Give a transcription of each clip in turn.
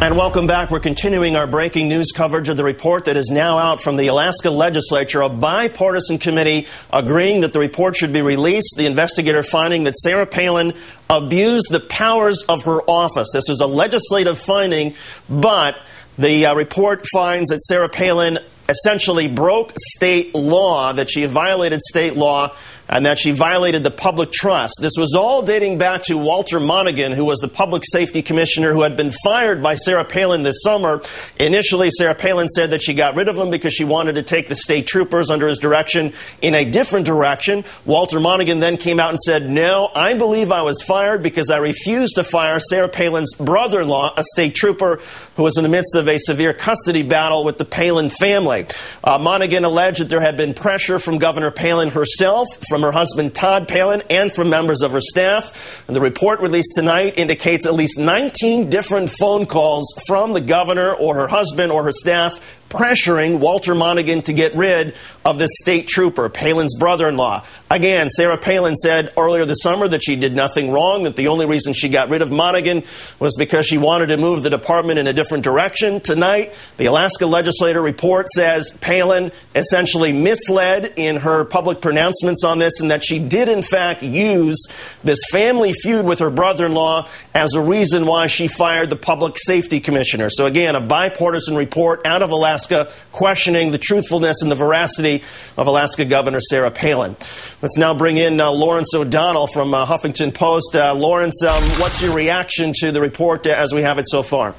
And welcome back. We're continuing our breaking news coverage of the report that is now out from the Alaska legislature, a bipartisan committee agreeing that the report should be released. The investigator finding that Sarah Palin abused the powers of her office. This is a legislative finding, but the report finds that Sarah Palin essentially broke state law, that she violated state law, and that she violated the public trust. This was all dating back to Walter Monaghan, who was the public safety commissioner who had been fired by Sarah Palin this summer. Initially, Sarah Palin said that she got rid of him because she wanted to take the state troopers under his direction in a different direction. Walter Monaghan then came out and said, no, I believe I was fired because I refused to fire Sarah Palin's brother-in-law, a state trooper who was in the midst of a severe custody battle with the Palin family. Monaghan alleged that there had been pressure from Governor Palin herself, from her husband Todd Palin, and from members of her staff. And the report released tonight indicates at least 19 different phone calls from the governor or her husband or her staff pressuring Walter Monaghan to get rid of this state trooper, Palin's brother-in-law. Again, Sarah Palin said earlier this summer that she did nothing wrong, that the only reason she got rid of Monaghan was because she wanted to move the department in a different direction. Tonight, the Alaska legislature report says Palin essentially misled in her public pronouncements on this, and that she did in fact use this family feud with her brother-in-law as a reason why she fired the public safety commissioner. So again, a bipartisan report out of Alaska questioning the truthfulness and the veracity of Alaska Governor Sarah Palin. Let's now bring in Lawrence O'Donnell from Huffington Post. Lawrence, what's your reaction to the report as we have it so far?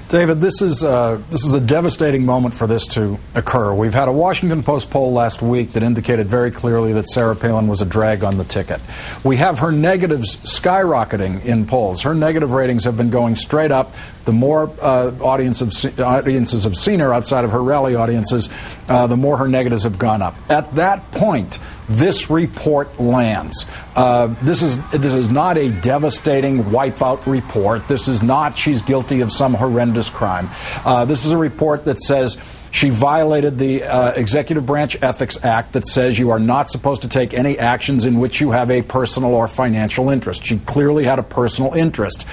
David, this is a devastating moment for this to occur. We've had a Washington Post poll last week that indicated very clearly that Sarah Palin was a drag on the ticket. We have her negatives skyrocketing in polls. Her negative ratings have been going straight up. The more audiences have seen her outside of her rally audiences, the more her negatives have gone up. At that point, this report lands. This is not a devastating wipeout report. This is not she's guilty of some horrendous crime. This is a report that says she violated the Executive Branch Ethics Act that says you are not supposed to take any actions in which you have a personal or financial interest. She clearly had a personal interest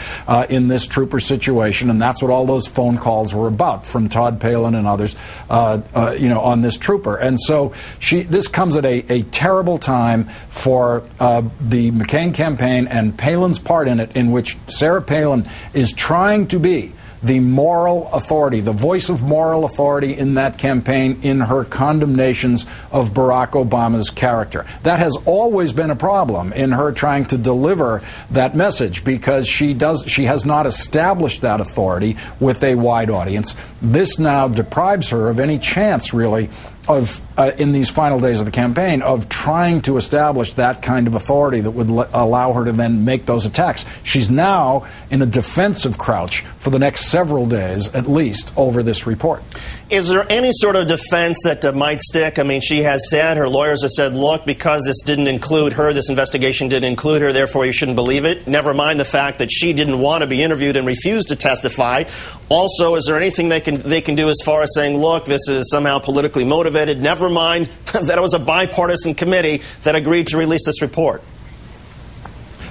in this trooper situation, and that's what all those phone calls were about from Todd Palin and others, on this trooper. And so this comes at a terrible time for the McCain campaign and Palin's part in it, in which Sarah Palin is trying to be the moral authority, the voice of moral authority in that campaign in her condemnations of Barack Obama's character. That has always been a problem in her trying to deliver that message because she has not established that authority with a wide audience. This now deprives her of any chance, really, of in these final days of the campaign, of trying to establish that kind of authority that would allow her to then make those attacks. She's now in a defensive crouch for the next several days, at least, over this report. Is there any sort of defense that might stick? I mean, she has said, her lawyers have said, look, because this didn't include her, this investigation didn't include her, therefore you shouldn't believe it. Never mind the fact that she didn't want to be interviewed and refused to testify. Also, is there anything they can do as far as saying, look, this is somehow politically motivated? Never mind that it was a bipartisan committee that agreed to release this report.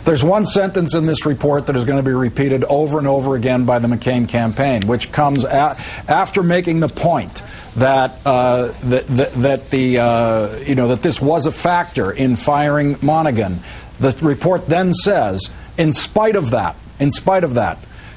There's one sentence in this report that is going to be repeated over and over again by the McCain campaign, which comes after making the point that that this was a factor in firing Monaghan. The report then says, in spite of that,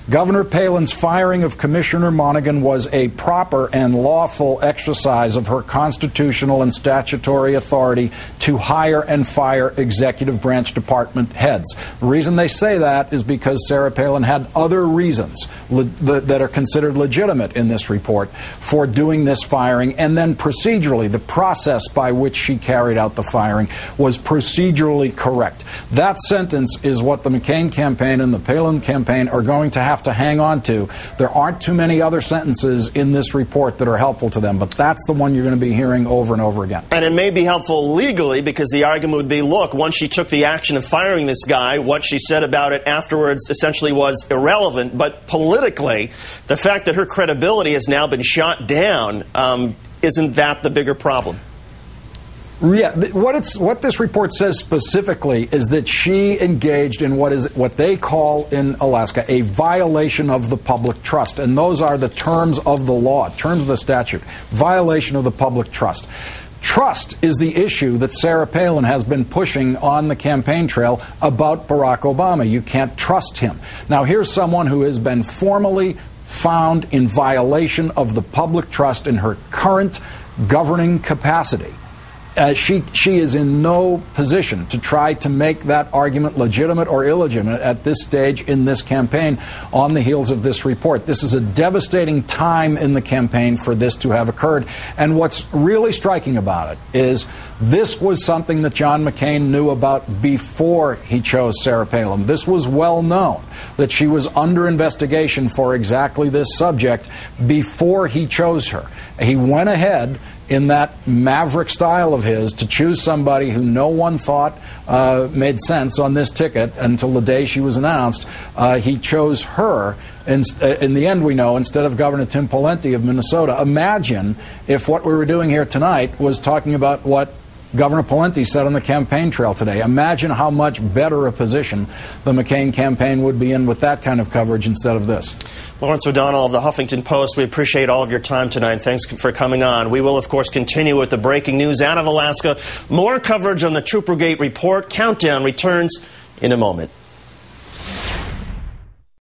Governor Palin's firing of Commissioner Monaghan was a proper and lawful exercise of her constitutional and statutory authority to hire and fire executive branch department heads. The reason they say that is because Sarah Palin had other reasons that are considered legitimate in this report for doing this firing, and then procedurally, the process by which she carried out the firing was procedurally correct. That sentence is what the McCain campaign and the Palin campaign are going to have to hang on to. There aren't too many other sentences in this report that are helpful to them, but that's the one you're going to be hearing over and over again. And it may be helpful legally because the argument would be, look, once she took the action of firing this guy, what she said about it afterwards essentially was irrelevant. But politically, the fact that her credibility has now been shot down, isn't that the bigger problem? Yeah, what this report says specifically is that she engaged in what they call in Alaska a violation of the public trust, and those are the terms of the law, terms of the statute, violation of the public trust. Trust is the issue that Sarah Palin has been pushing on the campaign trail about Barack Obama. You can't trust him. Now, here's someone who has been formally found in violation of the public trust in her current governing capacity. She is in no position to try to make that argument legitimate or illegitimate at this stage in this campaign on the heels of this report. This is a devastating time in the campaign for this to have occurred. And what's really striking about it is this was something that John McCain knew about before he chose Sarah Palin. This was well known that she was under investigation for exactly this subject before he chose her. He went ahead in that maverick style of his to choose somebody who no one thought made sense on this ticket until the day she was announced. He chose her. In the end, we know, instead of Governor Tim Pawlenty of Minnesota. Imagine if what we were doing here tonight was talking about what Governor Pawlenty said on the campaign trail today. Imagine how much better a position the McCain campaign would be in with that kind of coverage instead of this. Lawrence O'Donnell of the Huffington Post, we appreciate all of your time tonight. Thanks for coming on. We will, of course, continue with the breaking news out of Alaska. More coverage on the Troopergate report. Countdown returns in a moment.